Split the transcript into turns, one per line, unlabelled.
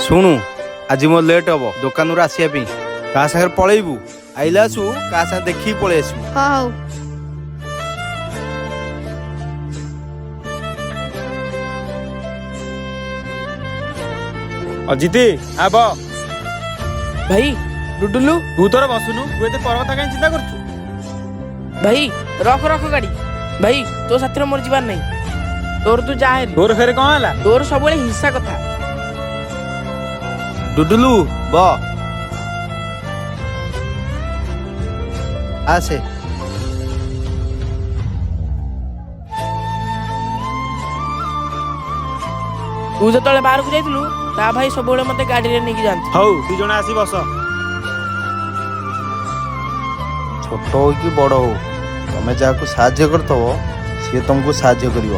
ଶୁଣୁ ଆଜି ମୋ ଲେଟ୍ ହବ ଦୋକାନରୁ ଆସିବା ପାଇଁ। କାହା ସାଙ୍ଗରେ ପଳେଇବୁ, ଆଇଲା ଆସୁ କାହା ସାଙ୍ଗେ ଦେଖିକି ପଳେଇ ଆସିବୁ।
ହଉ।
ଅଜିତି ଆବ
ଭାଇ ଡୁଡୁଲୁ
ତୁ ତୋର ବସୁନୁ, ତୁ ଏତେ ପର କଥା କାହିଁ ଚିନ୍ତା କରୁଛୁ?
ଭାଇ ରଖ ରଖ ଗାଡି। ଭାଇ ତୋ ସାଥିରେ ମୋର ଯିବାର ନାହିଁ, ତୋର ତୁ ଯା ହେରି।
ତୋର ଫେରେ କଣ ହେଲା?
ତୋର ସବୁବେଳେ ହିଂସା କଥା।
ଡୁଡୁଲୁ ବ ଆସେ।
ତୁ ଯେତେବେଳେ ବାହାରକୁ ଯାଇଥିଲୁ ତା ଭାଇ ସବୁବେଳେ ମତେ ଗାଡିରେ ନେଇକି ଯାଆନ୍ତି।
ହଉ ଦି ଜଣ ଆସି ବସ।
ଛୋଟ ହଉ କି ବଡ ହଉ, ତମେ ଯାହାକୁ ସାହାଯ୍ୟ କରିଥିବ ସିଏ ତମକୁ ସାହାଯ୍ୟ କରିବ।